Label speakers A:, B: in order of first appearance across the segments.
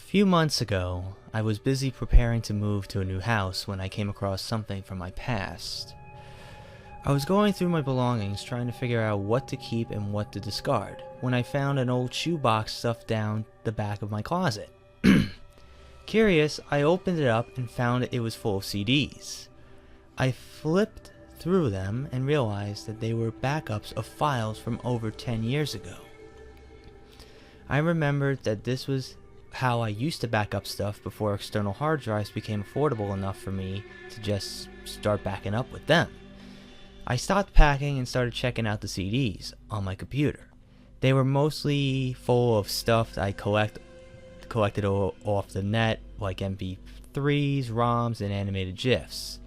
A: few months ago, I was busy preparing to move to a new house when I came across something from my past. I was going through my belongings trying to figure out what to keep and what to discard when I found an old shoebox stuffed down the back of my closet. Curious, I opened it up and found it was full of CDs. I flipped through them and realized that they were backups of files from over 10 years ago. I remembered that this was how I used to back up stuff before external hard drives became affordable enough for me to just start backing up with them. I stopped packing and started checking out the CDs on my computer. They were mostly full of stuff that I collected off the net, like MP3s, ROMs, and animated GIFs.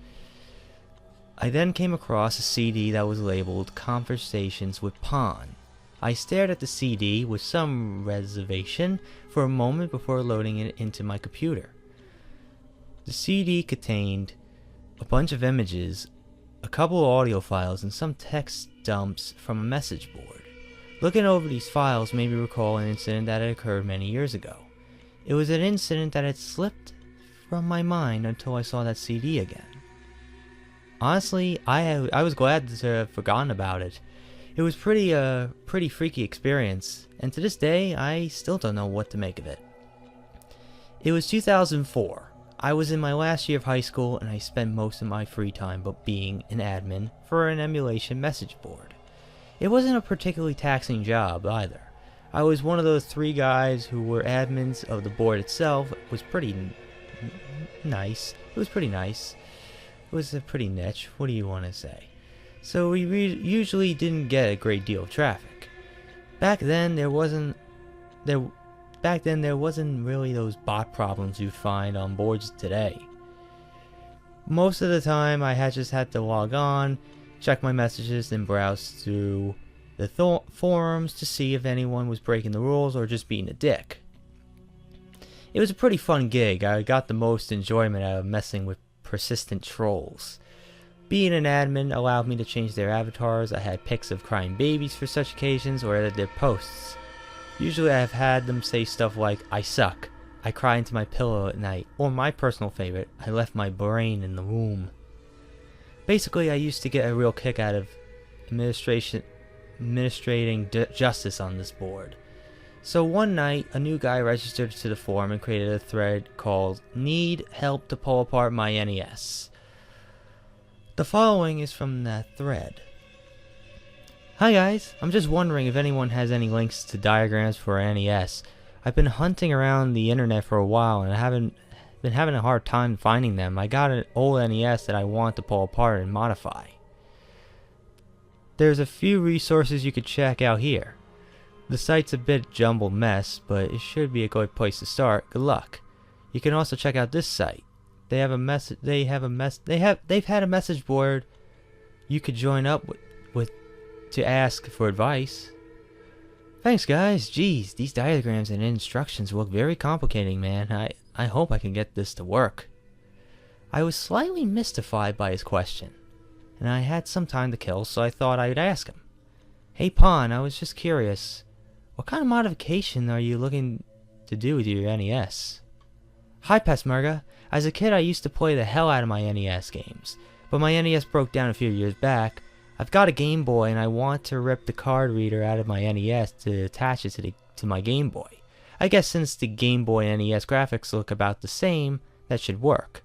A: I then came across a CD that was labeled Conversations with Pon. I stared at the CD with some reservation for a moment before loading it into my computer. The CD contained a bunch of images, a couple of audio files, and some text dumps from a message board. Looking over these files made me recall an incident that had occurred many years ago. It was an incident that had slipped from my mind until I saw that CD again. Honestly, I was glad to have forgotten about it. It was pretty freaky experience, and to this day, I still don't know what to make of it. It was 2004. I was in my last year of high school, and I spent most of my free time being an admin for an emulation message board. It wasn't a particularly taxing job either. I was one of those 3 guys who were admins of the board itself. It was pretty nice. It was pretty nice. It was a pretty niche. What do you want to say? So we usually didn't get a great deal of traffic. Back then there wasn't really those bot problems you find on boards today. Most of the time I just had to log on, check my messages, and browse through the forums to see if anyone was breaking the rules or just being a dick. It was a pretty fun gig. I got the most enjoyment out of messing with persistent trolls. Being an admin allowed me to change their avatars. I had pics of crying babies for such occasions or edit their posts. Usually I've had them say stuff like, "I suck," "I cry into my pillow at night," or my personal favorite, "I left my brain in the womb." Basically, I used to get a real kick out of administrating justice on this board. So one night, a new guy registered to the forum and created a thread called "Need Help to Pull Apart My NES." The following is from that thread. "Hi guys, I'm just wondering if anyone has any links to diagrams for NES. I've been hunting around the internet for a while and I haven't been having a hard time finding them. I got an old NES that I want to pull apart and modify. There's a few resources you could check out here. The site's a bit jumbled mess, but it should be a good place to start. Good luck. You can also check out this site. They've had a message board you could join up with to ask for advice. Thanks guys. Geez, these diagrams and instructions look very complicated, man. I hope I can get this to work." I was slightly mystified by his question, and I had some time to kill, so I thought I'd ask him. "Hey Pon, I was just curious. What kind of modification are you looking to do with your NES?" "Hi Pesmerga. As a kid I used to play the hell out of my NES games, but my NES broke down a few years back. I've got a Game Boy and I want to rip the card reader out of my NES to attach it to my Game Boy. I guess since the Game Boy and NES graphics look about the same, that should work."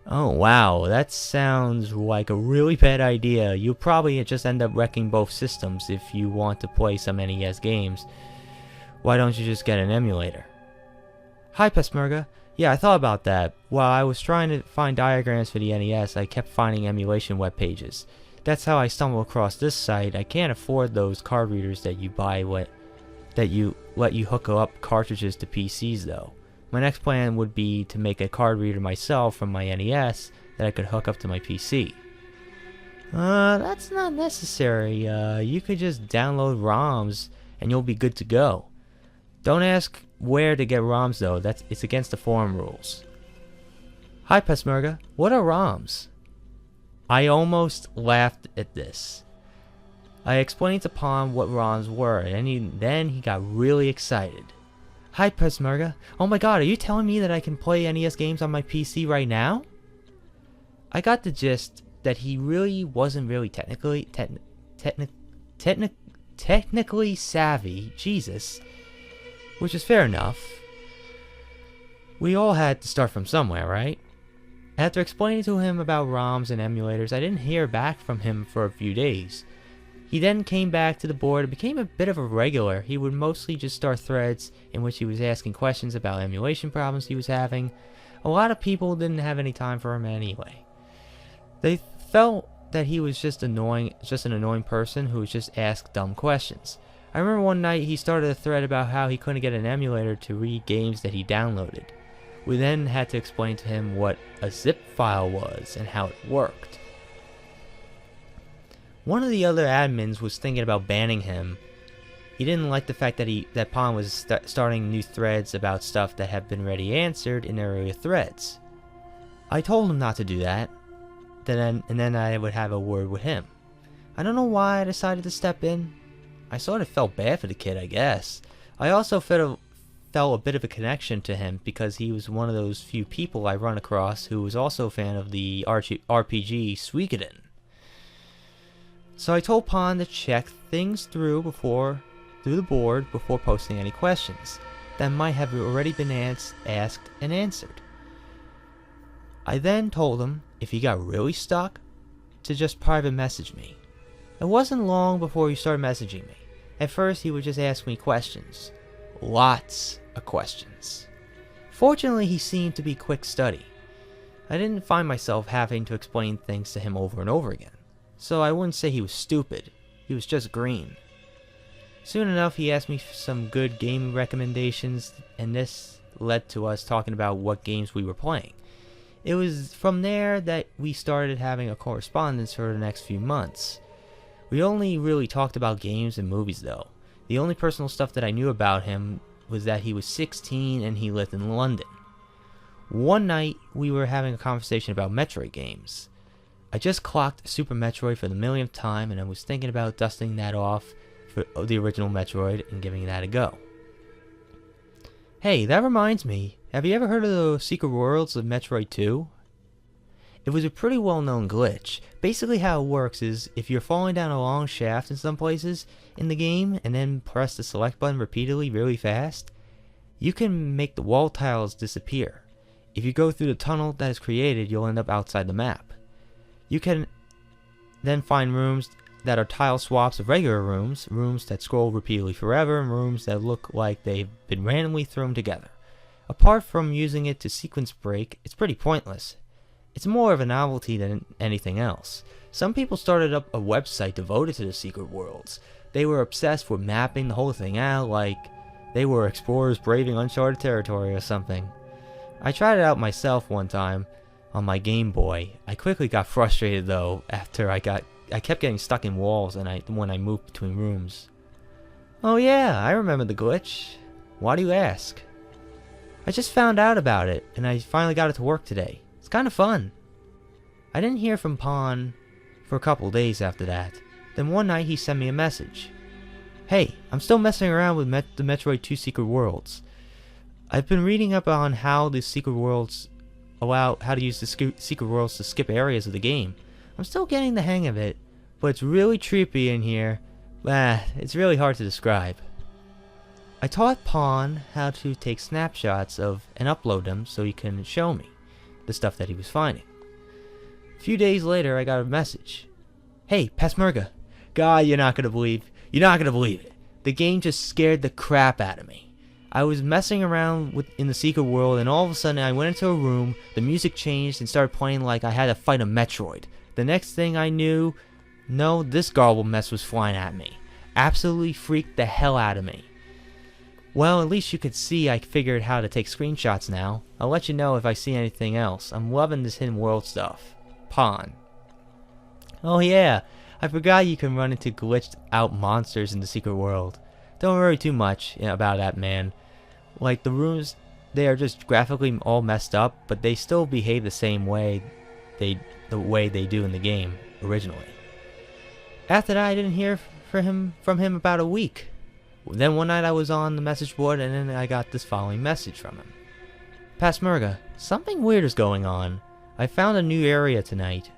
A: Oh wow, that sounds like a really bad idea. You'll probably just end up wrecking both systems if you want to play some NES games. Why don't you just get an emulator? "Hi Pesmerga. Yeah, I thought about that. While I was trying to find diagrams for the NES, I kept finding emulation web pages. That's how I stumbled across this site. I can't afford those card readers that you buy that you let you hook up cartridges to PCs though. My next plan would be to make a card reader myself from my NES that I could hook up to my PC. That's not necessary. You could just download ROMs and you'll be good to go. Don't ask where to get ROMs though. It's against the forum rules." "Hi Pesmerga. What are ROMs?" I almost laughed at this. I explained to Pon what ROMs were, and then he got really excited. Hi, Pesmerga. Oh my god, are you telling me that I can play NES games on my PC right now? I got the gist that he really wasn't really technically savvy, Jesus, which is fair enough. We all had to start from somewhere, right? After explaining to him about ROMs and emulators, I didn't hear back from him for a few days. He then came back to the board and became a bit of a regular. He would mostly just start threads in which he was asking questions about emulation problems he was having. A lot of people didn't have any time for him anyway. They felt that he was just an annoying person who would just ask dumb questions. I remember one night he started a thread about how he couldn't get an emulator to read games that he downloaded. We then had to explain to him what a zip file was and how it worked. One of the other admins was thinking about banning him. He didn't like the fact that Pon was starting new threads about stuff that had been already answered in earlier threads. I told him not to do that, and then I would have a word with him. I don't know why I decided to step in. I sort of felt bad for the kid, I guess. I also felt a bit of a connection to him because he was one of those few people I run across who was also a fan of the RPG Suikoden. So I told Pon to check things through the board before posting any questions that might have already been asked and answered. I then told him if he got really stuck to just private message me. It wasn't long before he started messaging me. At first he would just ask me questions. Lots of questions. Fortunately he seemed to be quick study. I didn't find myself having to explain things to him over and over again. So I wouldn't say he was stupid, he was just green. Soon enough he asked me for some good game recommendations, and this led to us talking about what games we were playing. It was from there that we started having a correspondence for the next few months. We only really talked about games and movies though. The only personal stuff that I knew about him was that he was 16 and he lived in London. One night we were having a conversation about Metroid games. I just clocked Super Metroid for the millionth time, and I was thinking about dusting that off for the original Metroid and giving that a go. Hey, that reminds me, have you ever heard of the Secret Worlds of Metroid II? It was a pretty well-known glitch. Basically how it works is, if you're falling down a long shaft in some places in the game, and then press the select button repeatedly really fast, you can make the wall tiles disappear. If you go through the tunnel that is created, you'll end up outside the map. You can then find rooms that are tile swaps of regular rooms, rooms that scroll repeatedly forever, and rooms that look like they've been randomly thrown together. Apart from using it to sequence break, it's pretty pointless. It's more of a novelty than anything else. Some people started up a website devoted to the secret worlds. They were obsessed with mapping the whole thing out like they were explorers braving uncharted territory or something. I tried it out myself one time on my Game Boy. I quickly got frustrated though after I kept getting stuck in walls when I moved between rooms. Oh yeah, I remember the glitch. Why do you ask? I just found out about it and I finally got it to work today. It's kind of fun. I didn't hear from Pon for a couple days after that. Then one night he sent me a message. Hey, I'm still messing around with the Metroid II Secret Worlds. I've been reading up on how the secret worlds how to use the secret worlds to skip areas of the game. I'm still getting the hang of it, but it's really trippy in here. It's really hard to describe. I taught Pon how to take snapshots of and upload them so he can show me the stuff that he was finding. A few days later I got a message. Hey, Pesmerga. God, you're not gonna believe it. The game just scared the crap out of me. I was messing around in the secret world, and all of a sudden I went into a room, the music changed and started playing like I had to fight a Metroid. The next thing I knew, this garbled mess was flying at me. Absolutely freaked the hell out of me. Well, at least you could see I figured how to take screenshots now. I'll let you know if I see anything else. I'm loving this hidden world stuff. Pon. Oh yeah, I forgot you can run into glitched out monsters in the secret world. Don't worry too much about that, man. Like, the rooms, they are just graphically all messed up, but they still behave the same way the way they do in the game originally. After that, I didn't hear from him about a week. Then one night I was on the message board and then I got this following message from him. Pasmerga, something weird is going on. I found a new area tonight.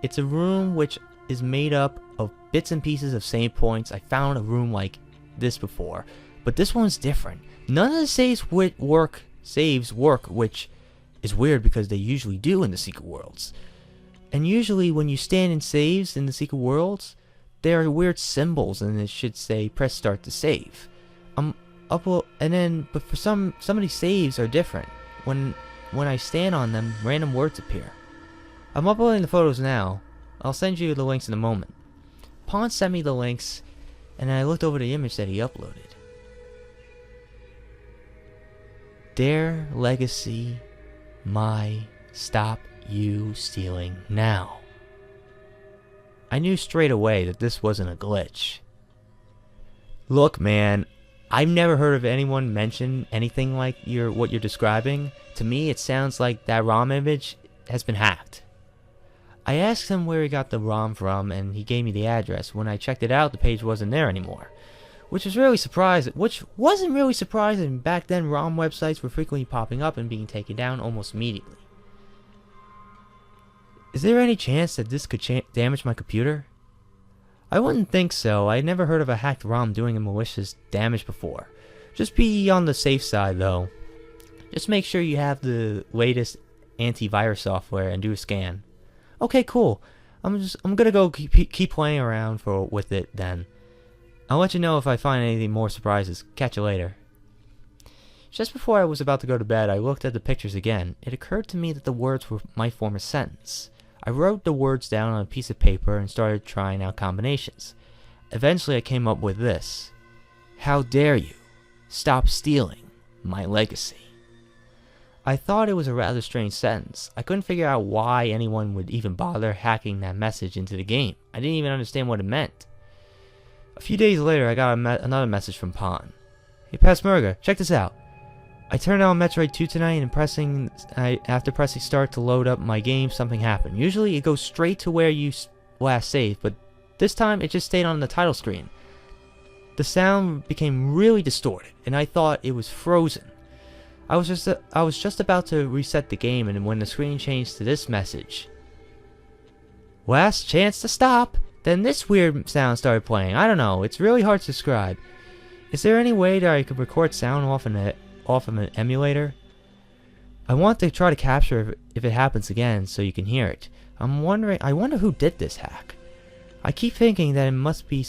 A: It's a room which is made up of bits and pieces of save points. I found a room like this before, but this one's different. None of the saves work, which is weird because they usually do in the Secret Worlds. And usually when you stand in saves in the Secret Worlds, there are weird symbols and it should say press start to save. But for some of these saves are different. When I stand on them, random words appear. I'm uploading the photos now. I'll send you the links in a moment. Pawn sent me the links, and I looked over the image that he uploaded. Their legacy, my stop you stealing now. I knew straight away that this wasn't a glitch. Look, man, I've never heard of anyone mention anything like what you're describing. To me, it sounds like that ROM image has been hacked. I asked him where he got the ROM from, and he gave me the address. When I checked it out, the page wasn't there anymore, which wasn't really surprising. Back then, ROM websites were frequently popping up and being taken down almost immediately. Is there any chance that this could damage my computer? I wouldn't think so. I never heard of a hacked ROM doing a malicious damage before. Just be on the safe side, though. Just make sure you have the latest antivirus software and do a scan. Okay, cool. I'm gonna go keep playing around with it then. I'll let you know if I find anything more surprises. Catch you later. Just before I was about to go to bed, I looked at the pictures again. It occurred to me that the words might form a sentence. I wrote the words down on a piece of paper and started trying out combinations. Eventually I came up with this. How dare you? Stop stealing my legacy. I thought it was a rather strange sentence. I couldn't figure out why anyone would even bother hacking that message into the game. I didn't even understand what it meant. A few days later I got another message from Pawn. Hey Pasmerga, check this out. I turned on Metroid II tonight and after pressing start to load up my game, something happened. Usually it goes straight to where you last saved, but this time it just stayed on the title screen. The sound became really distorted, and I thought it was frozen. I was just about to reset the game, and when the screen changed to this message, last chance to stop, then this weird sound started playing. I don't know, it's really hard to describe. Is there any way that I could record sound off of an emulator? I want to try to capture if it happens again so you can hear it. I wonder who did this hack. I keep thinking that it must be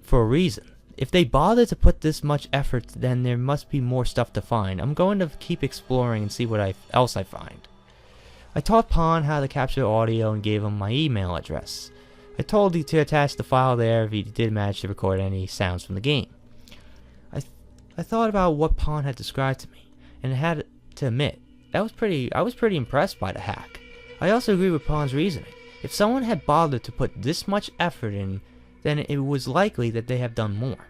A: for a reason. If they bothered to put this much effort, then there must be more stuff to find. I'm going to keep exploring and see what else I find. I taught Pawn how to capture audio and gave him my email address. I told him to attach the file there if he did manage to record any sounds from the game. I thought about what Pawn had described to me, and I had to admit, I was pretty impressed by the hack. I also agree with Pawn's reasoning. If someone had bothered to put this much effort in, then it was likely that they have done more.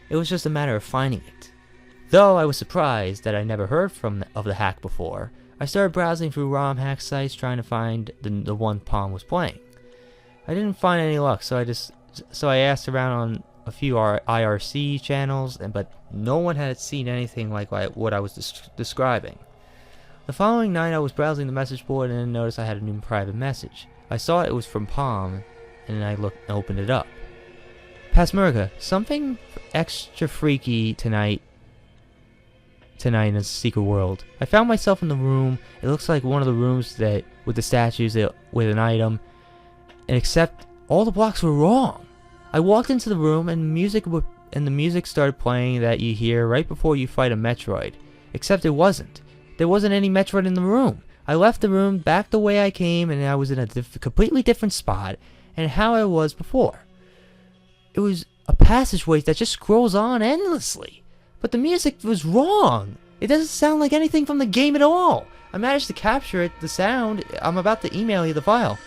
A: It was just a matter of finding it. Though I was surprised that I never heard of the hack before, I started browsing through ROM hack sites trying to find the one Pawn was playing. I didn't find any luck, so I asked around on a few IRC channels, but no one had seen anything like what I was describing. The following night I was browsing the message board and then noticed I had a new private message. I saw it was from Palm, and I opened it up. Pasmerga, something extra freaky tonight in the secret world. I found myself in the room. It looks like one of the rooms with the statues with an item, and except all the blocks were wrong. I walked into the room and the music started playing that you hear right before you fight a Metroid. Except it wasn't. There wasn't any Metroid in the room. I left the room back the way I came, and I was in a completely different spot and how I was before. It was a passageway that just scrolls on endlessly. But the music was wrong. It doesn't sound like anything from the game at all. I managed to capture the sound. I'm about to email you the file.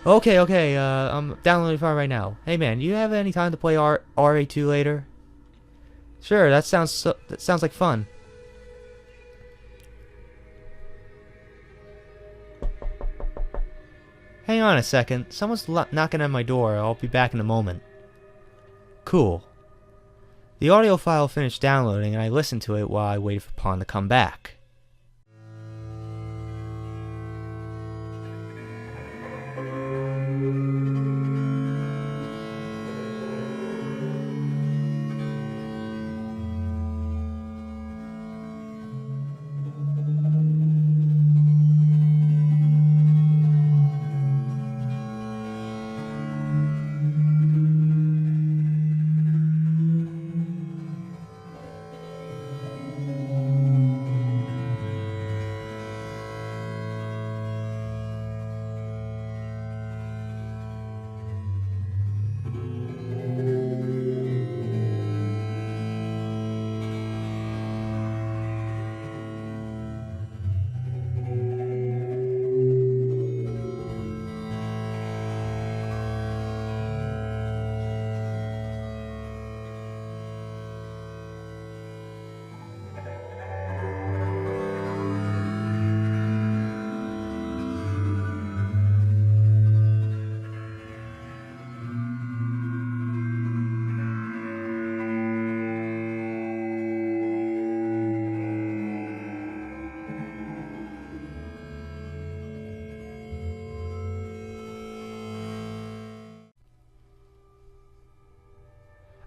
A: Okay, I'm downloading the file right now. Hey man, do you have any time to play RA2 later? Sure, that sounds like fun. Hang on a second, someone's knocking at my door. I'll be back in a moment. Cool. The audio file finished downloading and I listened to it while I waited for Pon to come back.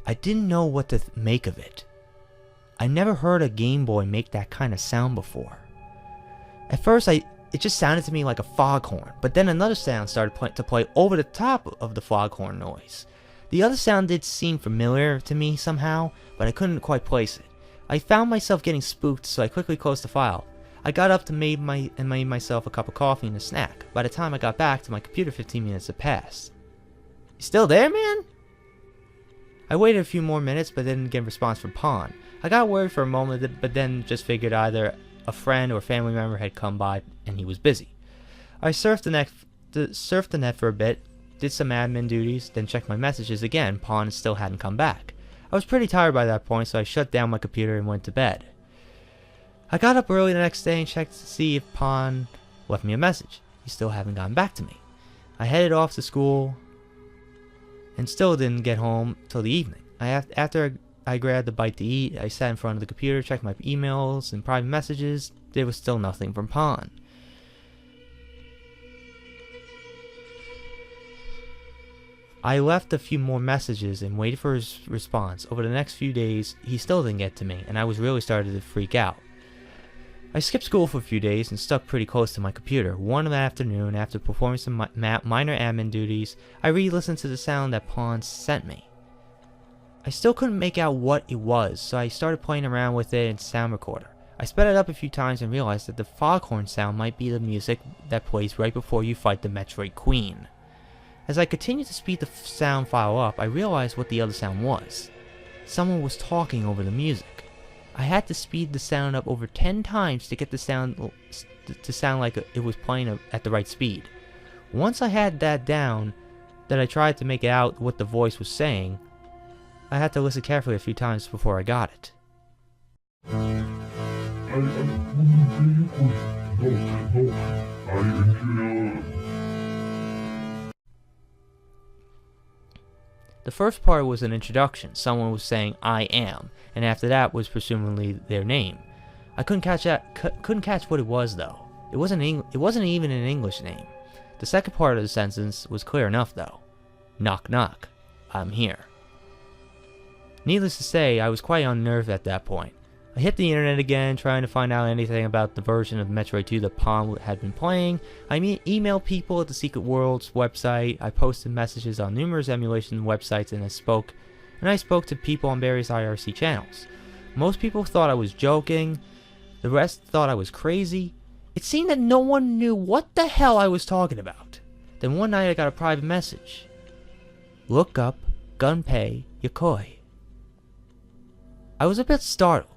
A: I didn't know what to make of it. I never heard a Game Boy make that kind of sound before. At first, it just sounded to me like a foghorn, but then another sound started to play over the top of the foghorn noise. The other sound did seem familiar to me somehow, but I couldn't quite place it. I found myself getting spooked, so I quickly closed the file. I got up to made myself a cup of coffee and a snack. By the time I got back to my computer, 15 minutes had passed. You still there, man? I waited a few more minutes, but didn't get a response from Pon. I got worried for a moment, but then just figured either a friend or family member had come by and he was busy. I surfed the net for a bit, did some admin duties, then checked my messages again. Pon still hadn't come back. I was pretty tired by that point, so I shut down my computer and went to bed. I got up early the next day and checked to see if Pon left me a message. He still hadn't gotten back to me. I headed off to school and still didn't get home till the evening. After I grabbed a bite to eat, I sat in front of the computer, checked my emails and private messages. There was still nothing from Pon. I left a few more messages and waited for his response. Over the next few days, he still didn't get to me, and I was really starting to freak out. I skipped school for a few days and stuck pretty close to my computer. One afternoon, after performing some minor admin duties, I re-listened to the sound that Pon sent me. I still couldn't make out what it was, so I started playing around with it in Sound Recorder. I sped it up a few times and realized that the foghorn sound might be the music that plays right before you fight the Metroid Queen. As I continued to speed the sound file up, I realized what the other sound was. Someone was talking over the music. I had to speed the sound up over 10 times to get the sound to sound like it was playing at the right speed. Once I had that down, that I tried to make out what the voice was saying, I had to listen carefully a few times before I got it. The first part was an introduction. Someone was saying "I am," and after that was presumably their name. I couldn't catch what it was though. It wasn't even an English name. The second part of the sentence was clear enough though. Knock knock. I'm here. Needless to say, I was quite unnerved at that point. I hit the internet again, trying to find out anything about the version of Metroid II that Pon had been playing. I emailed people at the Secret Worlds website. I posted messages on numerous emulation websites, and I spoke to people on various IRC channels. Most people thought I was joking. The rest thought I was crazy. It seemed that no one knew what the hell I was talking about. Then one night I got a private message. Look up Gunpei Yokoi. I was a bit startled.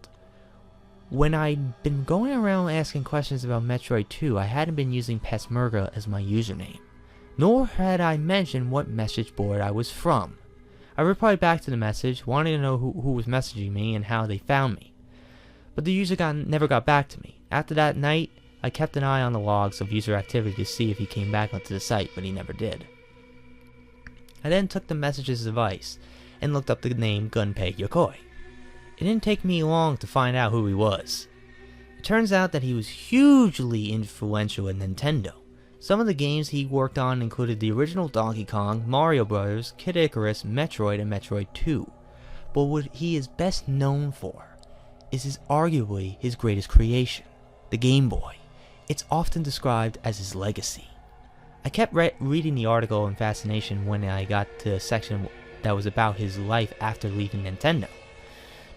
A: When I'd been going around asking questions about Metroid II, I hadn't been using Peshmerga as my username, nor had I mentioned what message board I was from. I replied back to the message, wanting to know who was messaging me and how they found me. But the user never got back to me. After that night, I kept an eye on the logs of user activity to see if he came back onto the site, but he never did. I then took the message's advice and looked up the name Gunpei Yokoi. It didn't take me long to find out who he was. It turns out that he was hugely influential in Nintendo. Some of the games he worked on included the original Donkey Kong, Mario Bros., Kid Icarus, Metroid, and Metroid II. But what he is best known for is arguably his greatest creation, the Game Boy. It's often described as his legacy. I kept reading the article in fascination when I got to a section that was about his life after leaving Nintendo.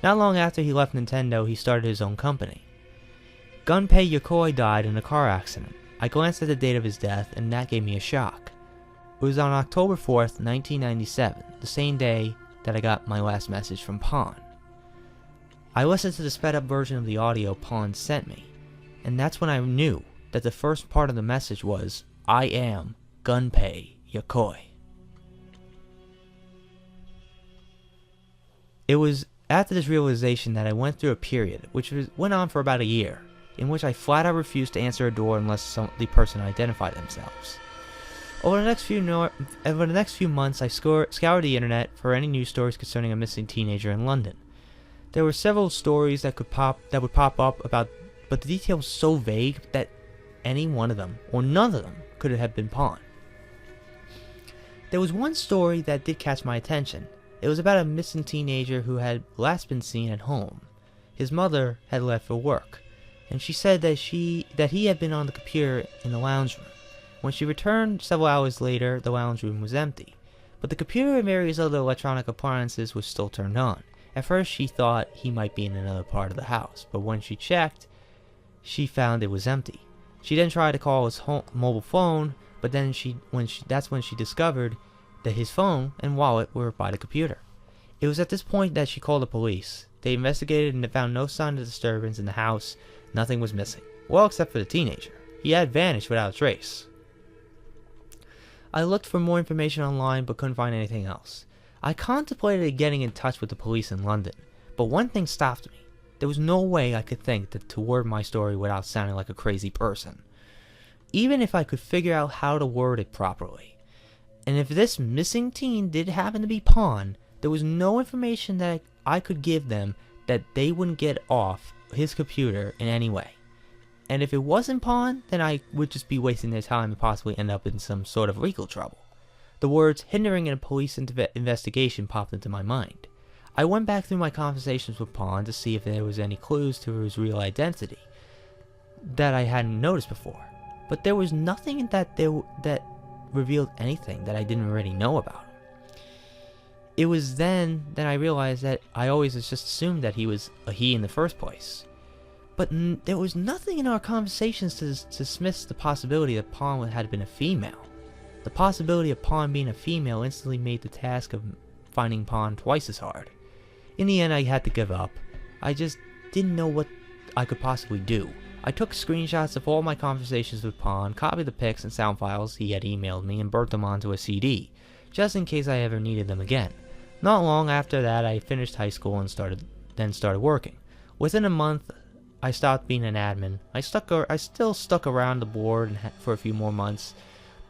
A: Not long after he left Nintendo, he started his own company. Gunpei Yokoi died in a car accident. I glanced at the date of his death, and that gave me a shock. It was on October 4th, 1997, the same day that I got my last message from Pon. I listened to the sped up version of the audio Pon sent me, and that's when I knew that the first part of the message was, "I am Gunpei Yokoi." It was after this realization that I went through a period, which went on for about a year, in which I flat out refused to answer a door unless the person identified themselves. Over the next few months, I scoured the internet for any news stories concerning a missing teenager in London. There were several stories that would pop up about, but the details were so vague that any one of them, or none of them, could have been Pon. There was one story that did catch my attention. It was about a missing teenager who had last been seen at home. His mother had left for work, and she said that he had been on the computer in the lounge room. When she returned several hours later, the lounge room was empty, but the computer and various other electronic appliances was still turned on. At first she thought he might be in another part of the house, but when she checked, she found it was empty. She then tried to call his mobile phone, but then that's when she discovered that his phone and wallet were by the computer. It was at this point that she called the police. They investigated and found no sign of disturbance in the house. Nothing was missing. Well, except for the teenager. He had vanished without a trace. I looked for more information online but couldn't find anything else. I contemplated getting in touch with the police in London, but one thing stopped me. There was no way I could think to word my story without sounding like a crazy person. Even if I could figure out how to word it properly. And if this missing teen did happen to be Pon, there was no information that I could give them that they wouldn't get off his computer in any way. And if it wasn't Pon, then I would just be wasting their time and possibly end up in some sort of legal trouble. The words hindering a police investigation popped into my mind. I went back through my conversations with Pon to see if there was any clues to his real identity that I hadn't noticed before. But there was nothing that revealed anything that I didn't already know about him. It was then that I realized that I always just assumed that he was a he in the first place. But there was nothing in our conversations to dismiss the possibility that Pon had been a female. The possibility of Pon being a female instantly made the task of finding Pon twice as hard. In the end, I had to give up. I just didn't know what I could possibly do. I took screenshots of all my conversations with Pon, copied the pics and sound files he had emailed me, and burnt them onto a CD, just in case I ever needed them again. Not long after that, I finished high school and started working. Within a month, I stopped being an admin. I still stuck around the board for a few more months,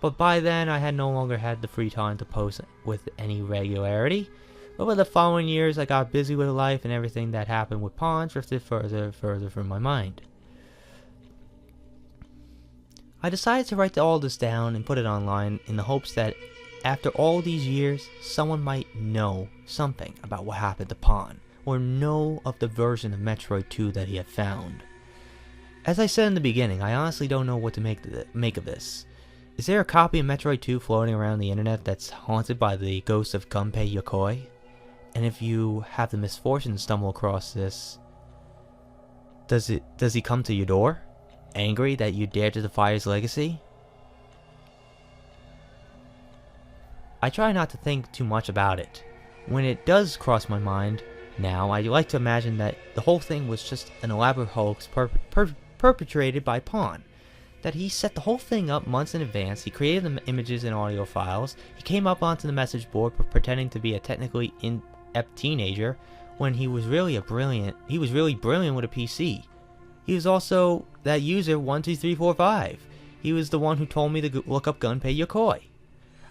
A: but by then I had no longer had the free time to post with any regularity. Over the following years, I got busy with life, and everything that happened with Pon drifted further and further from my mind. I decided to write all this down and put it online in the hopes that after all these years, someone might know something about what happened to Pon, or know of the version of Metroid II that he had found. As I said in the beginning, I honestly don't know what to make of this. Is there a copy of Metroid II floating around the internet that's haunted by the ghost of Gunpei Yokoi? And if you have the misfortune to stumble across this, does he come to your door? Angry that you dared to defy his legacy? I try not to think too much about it. When it does cross my mind, now, I like to imagine that the whole thing was just an elaborate hoax perpetrated by Pon. That he set the whole thing up months in advance, he created the images and audio files, he came up onto the message board pretending to be a technically inept teenager when he was really brilliant with a PC. He was also that user 12345. He was the one who told me to look up Gunpei Yokoi.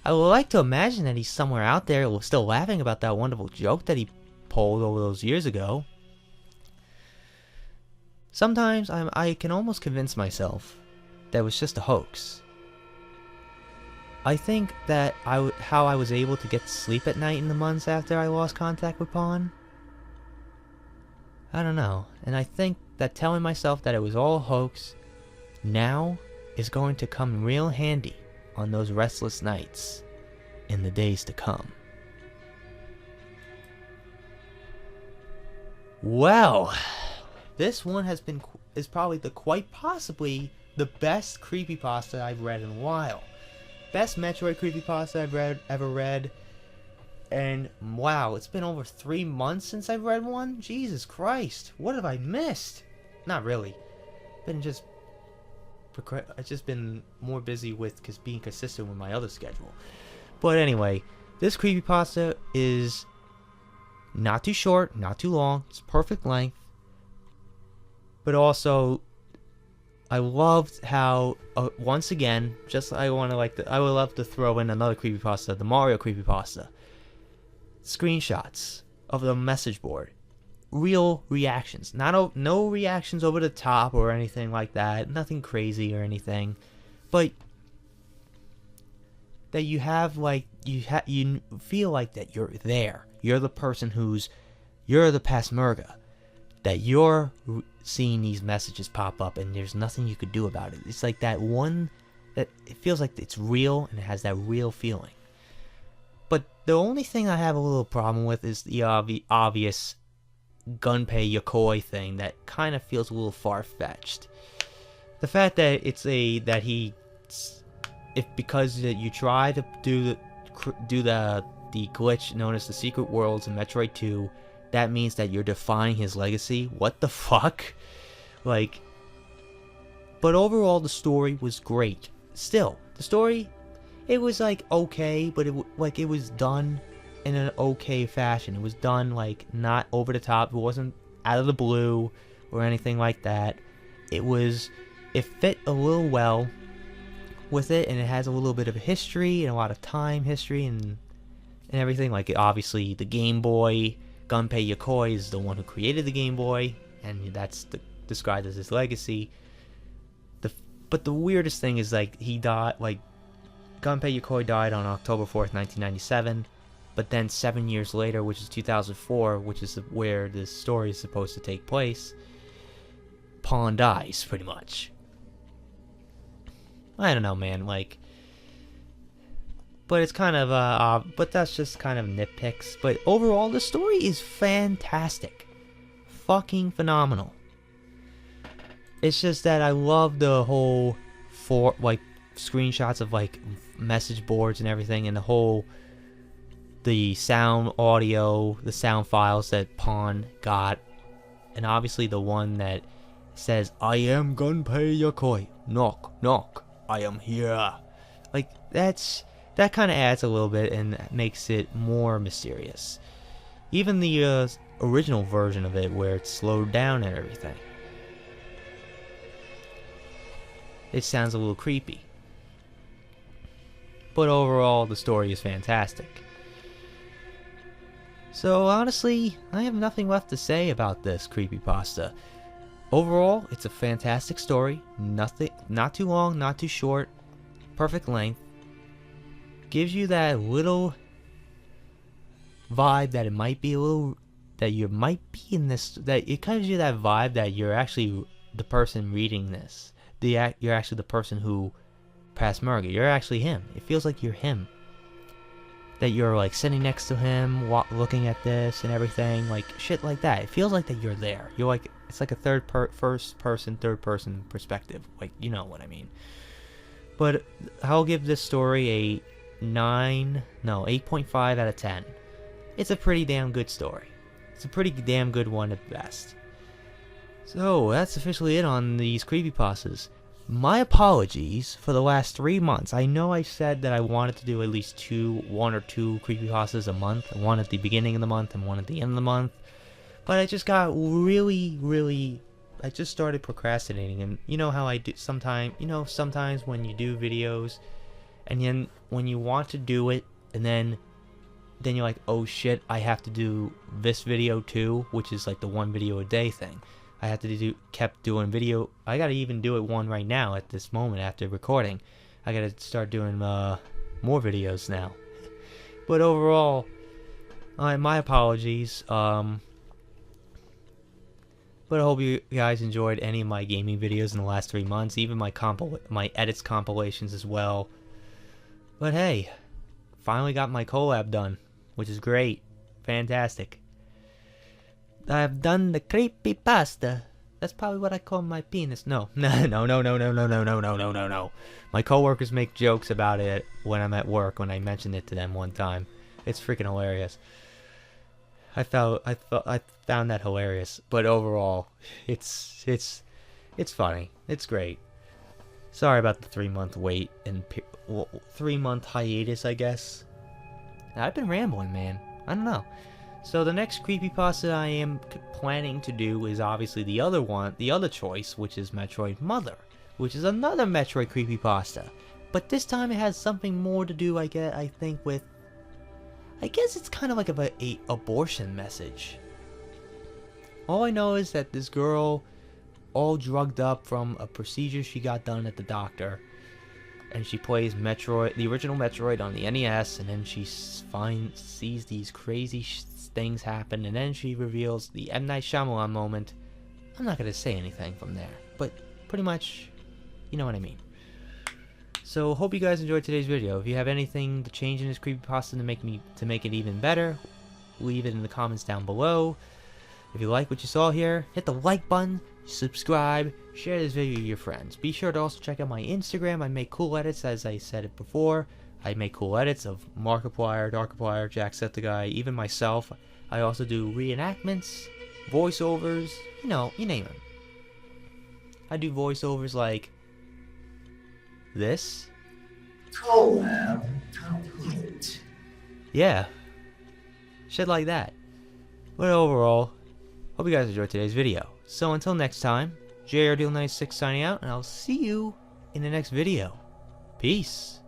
A: I would like to imagine that he's somewhere out there still laughing about that wonderful joke that he pulled over those years ago. Sometimes I can almost convince myself that it was just a hoax. I think that how I was able to get to sleep at night in the months after I lost contact with Pawn, I don't know. And I think that telling myself that it was all a hoax now is going to come real handy on those restless nights in the days to come. Well, this one is probably quite possibly the best creepypasta I've read in a while. Best Metroid creepypasta I've ever read. And wow, it's been over 3 months since I've read one? Jesus Christ, what have I missed? Not really. I've just been more busy with being consistent with my other schedule. But anyway, this creepypasta is not too short, not too long. It's perfect length. But also, I loved how once again, I would love to throw in another creepypasta, the Mario creepypasta. Screenshots of the message board, real reactions, no reactions over the top or anything like that, nothing crazy or anything, but that you have you feel like that you're there. You're the person you're the Pasmerga, that you're seeing these messages pop up and there's nothing you could do about it. It's like that one that it feels like it's real and it has that real feeling. But the only thing I have a little problem with is the obvious Gunpei Yokoi thing that kind of feels a little far-fetched. The fact that because you try to do the glitch known as the secret worlds in Metroid II, that means that you're defying his legacy. What the fuck? Like, but overall the story was great. Still, the story, it was like okay, but it was done in an okay fashion. It was done like not over the top. It wasn't out of the blue or anything like that. It fit a little well with it, and it has a little bit of a history and a lot of time history and everything. Like, obviously the Game Boy, Gunpei Yokoi is the one who created the Game Boy, and that's described as his legacy. But the weirdest thing is, like, he died, like, Gunpei Yokoi died on October 4th, 1997, but then 7 years later, which is 2004, which is where this story is supposed to take place, Pawn dies, pretty much. I don't know, man, like, but it's kind of, but that's just kind of nitpicks. But overall, the story is fantastic. Fucking phenomenal. It's just that I love the whole screenshots of like message boards and everything, and the sound audio, the sound files that Pawn got, and obviously the one that says, "I am Gunpei Yokoi. Knock, knock. I am here." Like, that kind of adds a little bit and makes it more mysterious. Even the original version of it, where it's slowed down and everything, it sounds a little creepy. But overall, the story is fantastic. So honestly, I have nothing left to say about this creepypasta. Overall, it's a fantastic story. Not too long, not too short. Perfect length. Gives you that little vibe that it might be a little, that you might be in this, that it gives you that vibe that you're actually the person reading this. You're actually the person who Pasmerga. You're actually him. It feels like you're him. That you're like sitting next to him, looking at this and everything, like shit like that. It feels like that you're there. You're like, it's like a third person perspective. Like, you know what I mean. But I'll give this story a 8.5 out of 10. It's a pretty damn good story. It's a pretty damn good one at best. So that's officially it on these creepypastas. My apologies for the last 3 months. I know I said that I wanted to do at least 1 or 2 creepypastas a month. One at the beginning of the month and one at the end of the month. But I just got really, I just started procrastinating. And you know how I do sometimes when you do videos, and then when you want to do it, and then you're like, oh shit, I have to do this video too, which is like the 1 video a day thing. I had to kept doing video. I gotta even do it one right now at this moment after recording. I gotta start doing more videos now. But overall, my apologies. But I hope you guys enjoyed any of my gaming videos in the last 3 months, even my edits compilations as well. But hey, finally got my collab done, which is great, fantastic. I've done the creepypasta. That's probably what I call my penis. No. My coworkers make jokes about it when I'm at work when I mentioned it to them one time. It's freaking hilarious. I found that hilarious. But overall, it's funny. It's great. Sorry about the 3-month wait and 3-month hiatus, I guess. I've been rambling, man. I don't know. So the next creepypasta I am planning to do is obviously the other choice, which is Metroid Mother, which is another Metroid creepypasta. But this time it has something more to do, I think, with... I guess it's kind of like a abortion message. All I know is that this girl, all drugged up from a procedure she got done at the doctor, and she plays Metroid, the original Metroid on the NES, and then she sees these crazy things happen, and then she reveals the M. Night Shyamalan moment. I'm not going to say anything from there, but pretty much, you know what I mean. So, hope you guys enjoyed today's video. If you have anything to change in this creepypasta to make it even better, leave it in the comments down below. If you like what you saw here, hit the like button, subscribe, share this video with your friends. Be sure to also check out my Instagram. I make cool edits, as I said it before. I make cool edits of Markiplier, Darkiplier, Jacksepticeye, even myself. I also do reenactments, voiceovers, you know, you name them. I do voiceovers like this.
B: Collab complete.
A: Yeah. Shit like that. But overall, hope you guys enjoyed today's video. So until next time, JRDeal96 signing out, and I'll see you in the next video. Peace.